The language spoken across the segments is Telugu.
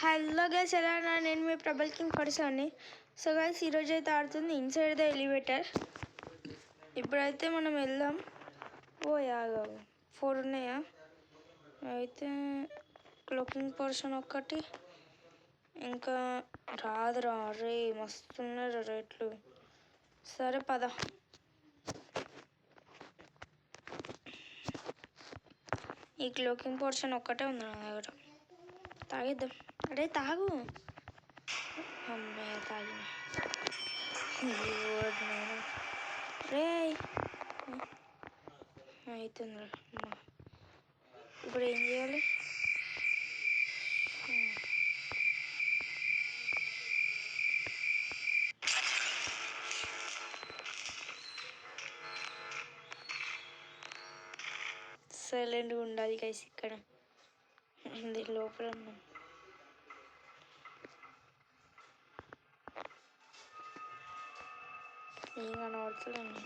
హలో గైస్, ఎలా ఉన్నారు? నేను మీ ప్రబల్ కింగ్ పర్సన్ని. సో గైస్, ఈరోజు అయితే ఆడుతుంది ఇన్సైడ్ ద ఎలివేటర్. ఇప్పుడైతే మనం వెళ్దాం. ఓ యాగా 4 ఉన్నాయా? అయితే క్లోకింగ్ పోర్షన్ ఒక్కటి, ఇంకా రాదురా. రే మస్తున్నారు రేట్లు. సరే పద. ఈ క్లోకింగ్ పోర్షన్ ఒక్కటే ఉంది నా దగ్గర. తాగిద్దాం. అరే తాగు. అమ్మాయి తాగిన. రే అవుతుందిరా. ఇప్పుడు ఏం చేయాలి? సైలెంట్గా ఉండాలి గైస్. ఇక్కడ దీని లోపల ఉన్నాం. ఏం కనబడుతుంది?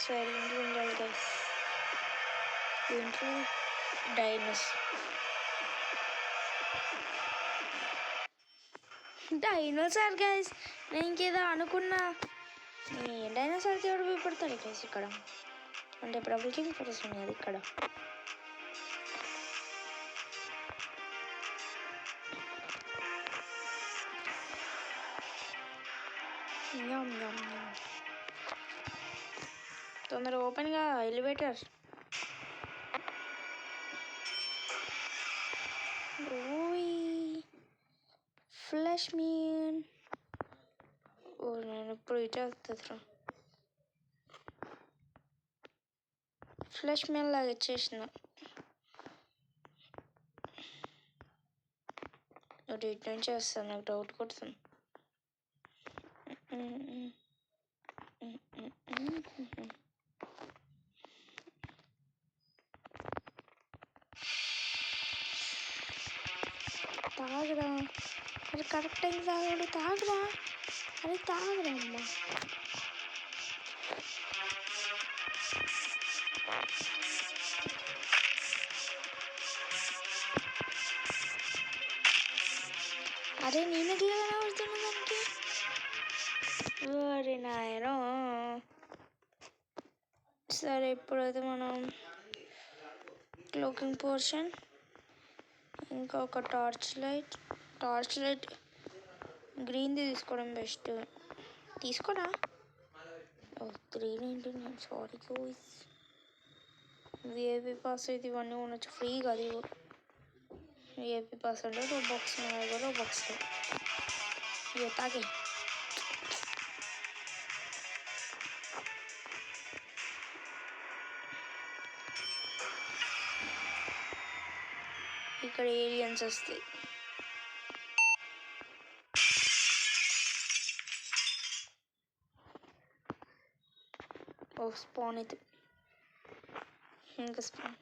సైలెంట్గా ఉండాలి గైస్. ఏంటి? Dinosaur guys. నేను ఇంకేదో అనుకున్నా. డైనోసార్కి ఎవరు భయపడతారు గైస్ ఇక్కడ? అంటే ప్రబల్ కింగ్ ఫోర్స్ ఉన్నది ఇక్కడ. తొందరగా ఓపెన్గా ఎలివేటర్. Flash mean. ఓ నేను ఇప్పుడు ఇటే వస్తుందిరా. ఫ్లాష్ మీన్ లాగా ఇచ్చేసిన. ఇటు నుంచి వస్తాను. నాకు డౌట్ కొడుతుంది. తాగరా. అరే కరెక్ట్ టైం తాగాడు. తాగరా. అరే తాగరా అమ్మా. అరే నేను ఎట్లా కనబడుతున్నా దానికి? అరే నాయనో. సరే ఇప్పుడైతే మనం క్లోకింగ్ పోర్షన్, ఇంకా ఒక టార్చ్ లైట్ గ్రీన్ది తీసుకోవడం బెస్ట్. తీసుకోరా. 399. సారీ గోయిస్. విఐపి పాస్ అయితే ఇవన్నీ ఉండొచ్చు ఫ్రీ కాదు. విఐపి పాస్ అంటే రూబాక్స్. నా దగ్గర రూబాక్స్ ఇక తాగే. ఇక్కడ ఏలియన్స్ వస్తాయి. ఓ స్పాన్ అయితే ఇంకా స్పాన్.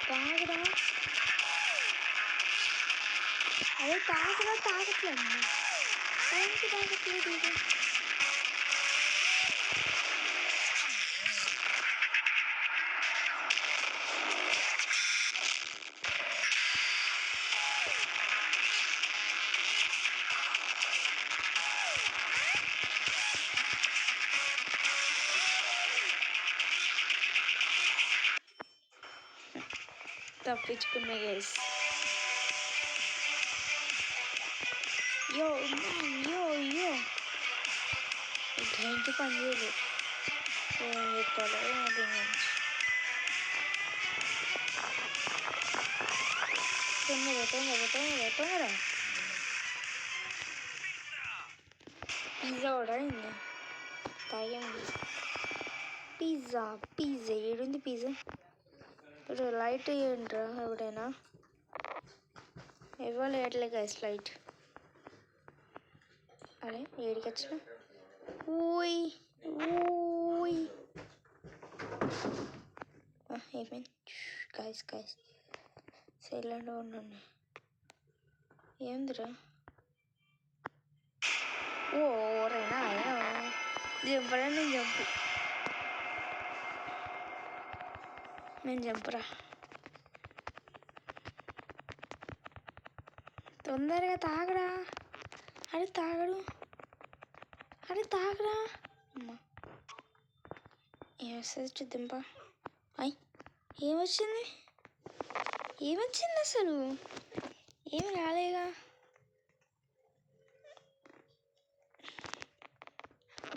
తాగరా. అదే తాగట్లేదు. టైంకి తాగట్లేదు. ఇది తప్పించుకున్నా గైస్. యో ఇట్లాంటి పని చేయలేదు. ఏం చెప్పాలో తొందర. పిజ్జా ఆర్డర్ అయింది. తాగేయండి. పిజ్జా ఏడుంది పిజ్జా? ఇప్పుడు లైట్ ఏంట్రా ఎవడైనా ఇవ్వలేట్లే గైస్ లైట్. అరే ఏడికి వచ్చిన ఓయ్ ఓయ్ ఏమైంది గైస్ సైలెంట్గా ఉండండి. ఏందిరా ఓరైనా అయినా జంపరా నేను జంపరా తొందరగా తాగరా. అరే తాగరా అమ్మా ఏమొస్తుంది చూద్దాంపా. ఏమొచ్చింది అసలు ఏమి రాలేగా.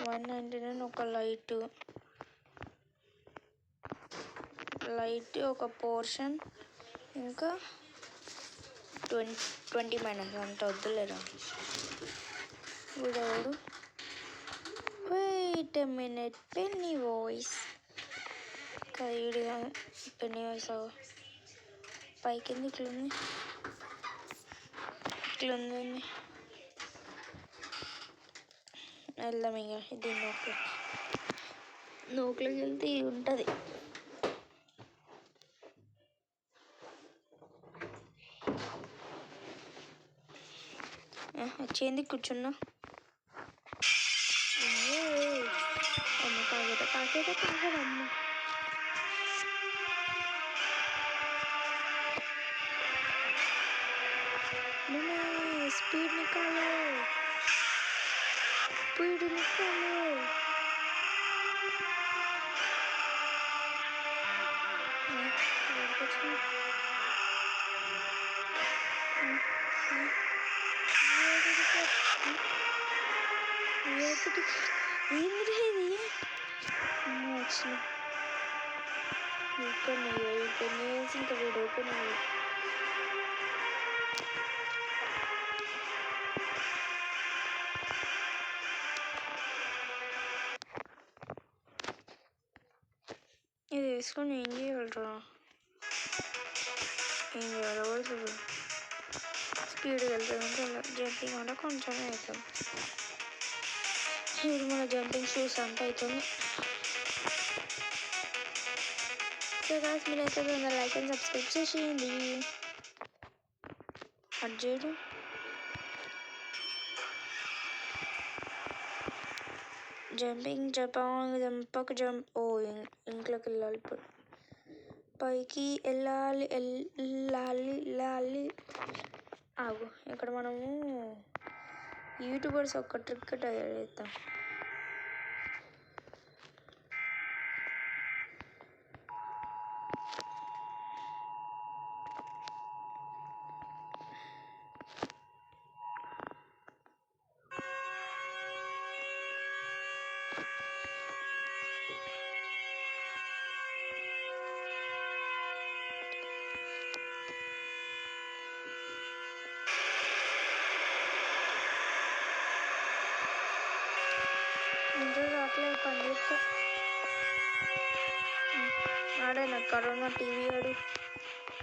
199 ఒక లైట్ ఒక పోర్షన్ ఇంకా 20 మైనస్ అంత వద్దులేరా. వీడెవడు? Wait a minute, Penny voice కదా వీడి కాదు. పెన్నీ వాయిస్ పైకి ఇట్లుంది వెళ్దాం ఇక. ఇది నోట్లోకి వెళ్తే ఉంటుంది. వచ్చేంది కూర్చున్నా. అమ్మ తాగదమ్మ. Speed Niccolo. ఏంద్రీ ఇది వచ్చిన ఓపెన్ చేసి ఇంకా వీడు ఓపెన్ అయ్యి. ఇది వేసుకొని ఏం చేయగలరా? ఏం చేయాలి వస్తుంది. స్పీడ్గా వెళ్తుంది జంపింగ్ వల్ల కొంచెమే అవుతుంది. ఇప్పుడు మన జంపింగ్ షూస్ అంతా అవుతుంది. సో గాయ్స్ మీరైతే లైక్ అండ్ సబ్స్క్రైబ్ చేసేయండి. Urgent jump. ఓ ఇంట్లోకి వెళ్ళాలి ఇప్పుడు. పైకి వెళ్ళాలి. ఆగు. ఇక్కడ మనము యూట్యూబర్స్ ఒక ట్రిక్ తయారు చేద్దాం. అట్లా పని చేస్తా. ఆడే నాకు కరోనా టీవీ ఆడు.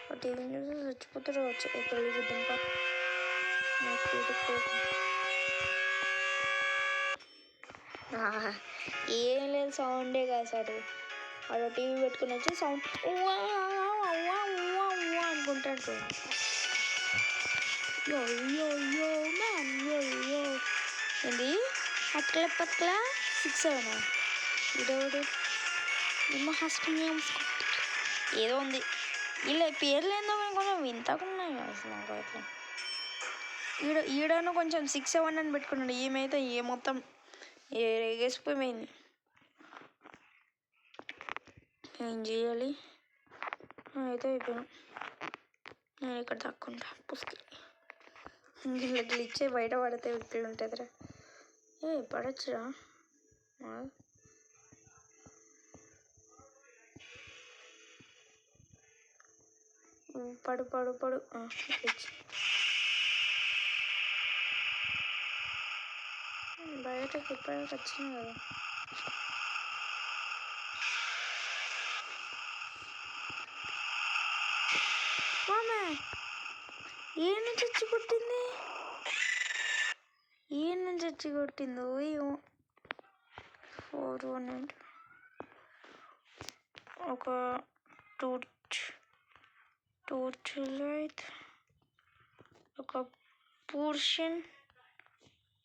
ఆ టీవీ చూసి చచ్చిపోతారు వచ్చి పెళ్ళి చూద్దాం. ఏం లేదు సౌండే కాదు సార్. వాడు టీవీ పెట్టుకుని వచ్చి సౌండ్ అనుకుంటాడు. ఏంది పట్ల 6-7 ఇదోడు ఏమో హాస్టల్ ఏదో ఉంది. ఇలా పేర్లు ఏందో కొంచెం వింతకున్నాయి అసలు నాకు అయితే. ఈడను కొంచెం 6-7 అని పెట్టుకున్నాడు. ఏమైతే మొత్తం రేగేసిపోయింది. ఏం చేయాలి? అయితే అయిపోయాను. నేను ఇక్కడ తక్కుంటా పుస్తకం. వీళ్ళకి ఇచ్చే బయట పడితే ఇక్కడ ఉంటుందిరా. పడచ్చురా. పడు బయటకి ఇప్పటికి వచ్చినా కదా. మామే ఏ నుంచి వచ్చి కొట్టింది, ఏ నుంచి వచ్చి కొట్టిందో ఏమో. 418 ఒక టూట్ ఒక పోర్షన్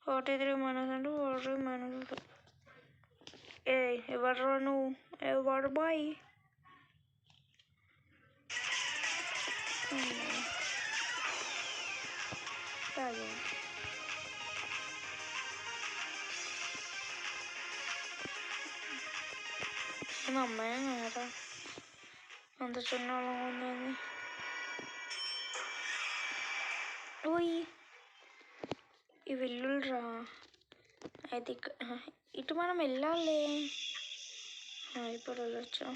43 -2 43 ఏ ఎవరు నువ్వు, ఎవరు బాయ్? మా అమ్మాయి కదా అంత చిన్న ఉంది. ఓయ్ ఈ వెల్లుల్రా అయితే ఇటు మనం వెళ్ళాలి. ఇప్పుడు వెళ్ళొచ్చు.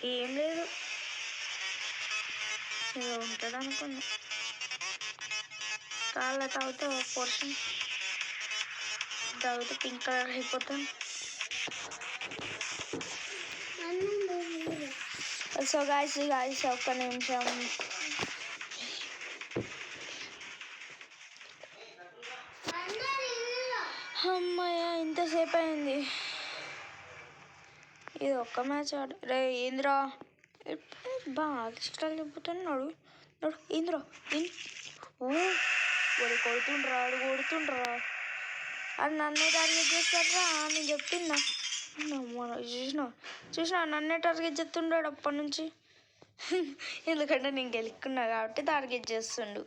ఏం లేదు, ఏదో ఉంటుంది అనుకున్నా. కాళ్ళ తాగితే ఒక పోర్షన్ తాగితే పింక్ కలర్ అయిపోతాం. సో గాయ్స్ ఒక్క నిమిషం. అమ్మయ్య ఇంతసేపు అయింది. ఇది ఒక్క మ్యాచ్ రే ఏంద్రా బాగా ఇష్టాలు చెబుతున్నాడు. ఏంద్రా వాడు కొడుతుండ్రా, అది నన్నే టార్గెట్ చేస్తాడ్రా. నేను చెప్తున్నా, చూసినా నన్నే టార్గెట్ చేస్తుండాడు అప్పటి నుంచి. ఎందుకంటే నేను గెలుక్కున్నా కాబట్టి టార్గెట్ చేస్తుండు.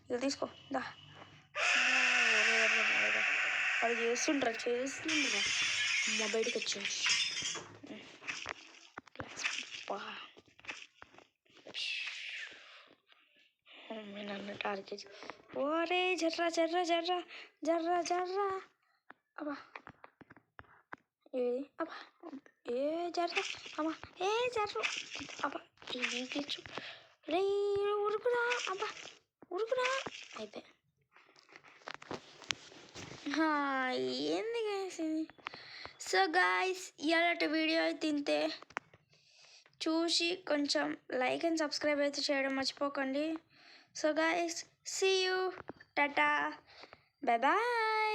ఇక తీసుకో దా. అది చేస్తుండ్రా అమ్మ బయటకు వచ్చి నన్ను టార్గెట్. ఓరే జర్రా అబ్బా ఏది అబ్బా ఏ జర్రా అమ్మా ఏ జర్రు అబ్బా ఏకిచ్చు రే ఉరుకురా అబ్బా ఉరుకురా. అయితే ఏంది వేసింది. సో గాయ్స్ ఇలాంటి వీడియో అయితే తింటే చూసి కొంచెం లైక్ అండ్ సబ్స్క్రైబ్ అయితే చేయడం మర్చిపోకండి. So guys, see you, tata, bye bye.